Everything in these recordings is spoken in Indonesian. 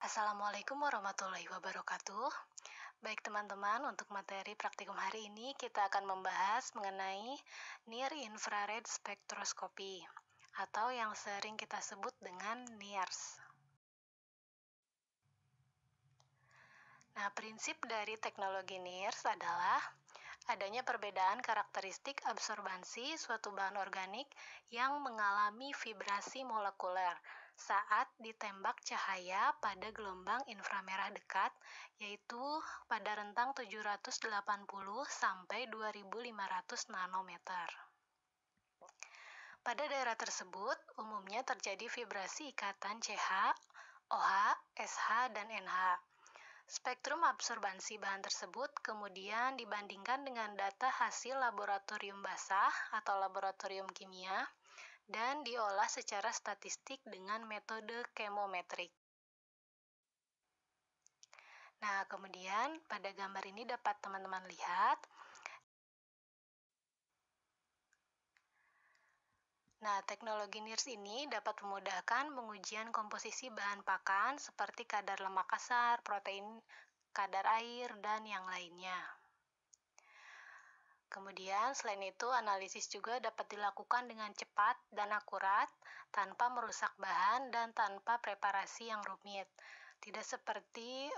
Assalamualaikum warahmatullahi wabarakatuh. Baik teman-teman, untuk materi praktikum hari ini kita akan membahas mengenai Near Infrared Spectroscopy atau yang sering kita sebut dengan NIRS. Nah, prinsip dari teknologi NIRS adalah adanya perbedaan karakteristik absorbansi suatu bahan organik yang mengalami vibrasi molekuler saat ditembak cahaya pada gelombang inframerah dekat, yaitu pada rentang 780 sampai 2500 nanometer. Pada daerah tersebut, umumnya terjadi vibrasi ikatan CH, OH, SH, dan NH. Spektrum absorbansi bahan tersebut kemudian dibandingkan dengan data hasil laboratorium basah atau laboratorium kimia dan diolah secara statistik dengan metode chemometrik. Nah, kemudian pada gambar ini dapat teman-teman lihat. Nah, teknologi NIRS ini dapat memudahkan pengujian komposisi bahan pakan seperti kadar lemak kasar, protein, kadar air, dan yang lainnya. Kemudian, selain itu, analisis juga dapat dilakukan dengan cepat dan akurat, tanpa merusak bahan dan tanpa preparasi yang rumit. Tidak seperti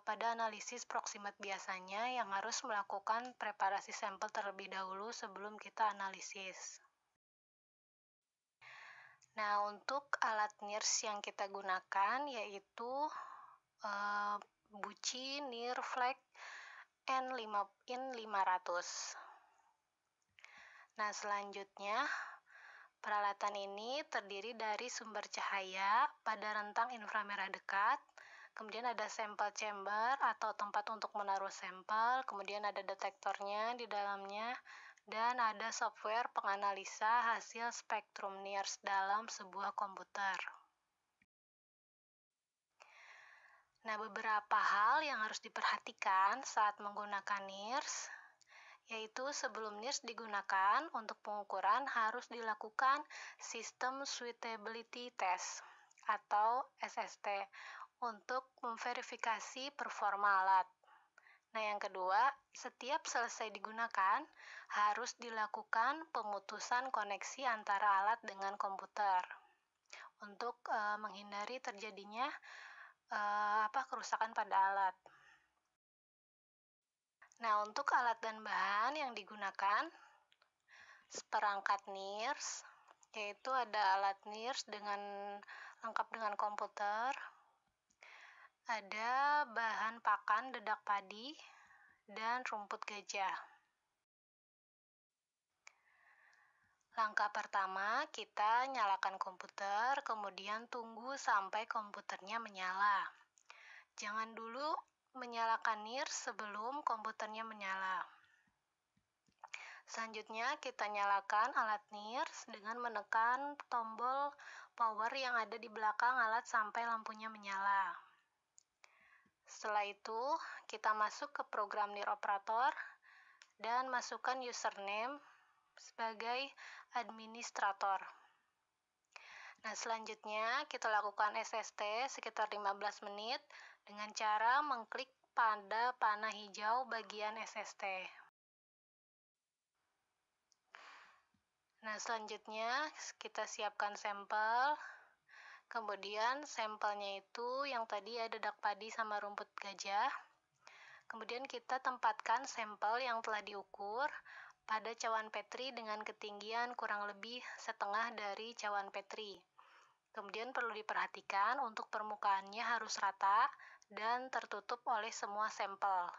pada analisis proximat biasanya yang harus melakukan preparasi sampel terlebih dahulu sebelum kita analisis. Nah, untuk alat NIRS yang kita gunakan yaitu Bucci NIRFlex N500. Nah, selanjutnya, peralatan ini terdiri dari sumber cahaya pada rentang inframerah dekat, kemudian ada sampel chamber atau tempat untuk menaruh sampel, kemudian ada detektornya di dalamnya, dan ada software penganalisa hasil spektrum NIRS dalam sebuah komputer. Nah, beberapa hal yang harus diperhatikan saat menggunakan NIRS, yaitu sebelum NIRS digunakan untuk pengukuran harus dilakukan System Suitability Test atau SST untuk memverifikasi performa alat. Nah, yang kedua, setiap selesai digunakan harus dilakukan pemutusan koneksi antara alat dengan komputer untuk menghindari terjadinya kerusakan pada alat. Nah, untuk alat dan bahan yang digunakan seperangkat NIRS, yaitu ada alat NIRS lengkap dengan komputer, ada bahan pakan dedak padi, dan rumput gajah. Langkah pertama, kita nyalakan komputer, kemudian tunggu sampai komputernya menyala. Jangan dulu menyalakan NIRS sebelum komputernya menyala. Selanjutnya, kita nyalakan alat NIRS dengan menekan tombol power yang ada di belakang alat sampai lampunya menyala. Setelah itu, kita masuk ke program NIR Operator dan masukkan username sebagai administrator. Nah, selanjutnya kita lakukan SST sekitar 15 menit dengan cara mengklik pada panah hijau bagian SST. Nah, selanjutnya kita siapkan sampel. Kemudian sampelnya itu yang tadi ada dedak padi sama rumput gajah. Kemudian kita tempatkan sampel yang telah diukur pada cawan Petri dengan ketinggian kurang lebih setengah dari cawan Petri. Kemudian perlu diperhatikan untuk permukaannya harus rata dan tertutup oleh semua sampel.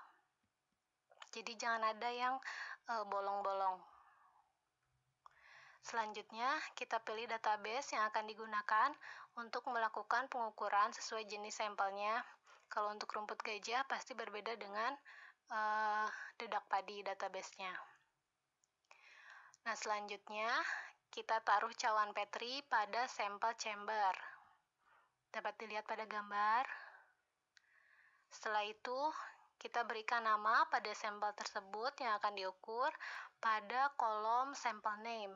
Jadi jangan ada yang bolong-bolong. Selanjutnya, kita pilih database yang akan digunakan untuk melakukan pengukuran sesuai jenis sampelnya. Kalau untuk rumput gajah pasti berbeda dengan dedak padi database-nya. Nah, selanjutnya kita taruh cawan Petri pada sampel chamber. Dapat dilihat pada gambar. Setelah itu, kita berikan nama pada sampel tersebut yang akan diukur pada kolom sample name.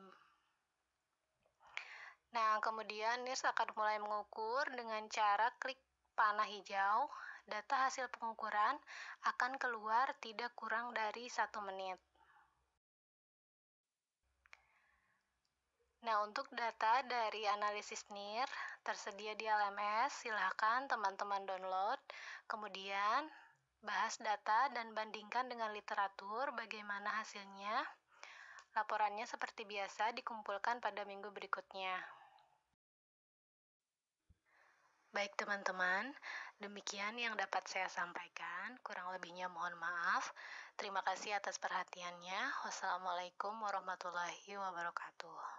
Nah, kemudian NIRS akan mulai mengukur dengan cara klik panah hijau, data hasil pengukuran akan keluar tidak kurang dari 1 menit. Nah, untuk data dari analisis NIR tersedia di LMS, silakan teman-teman download. Kemudian, bahas data dan bandingkan dengan literatur bagaimana hasilnya. Laporannya seperti biasa dikumpulkan pada minggu berikutnya. Baik teman-teman, demikian yang dapat saya sampaikan. Kurang lebihnya mohon maaf. Terima kasih atas perhatiannya. Wassalamualaikum warahmatullahi wabarakatuh.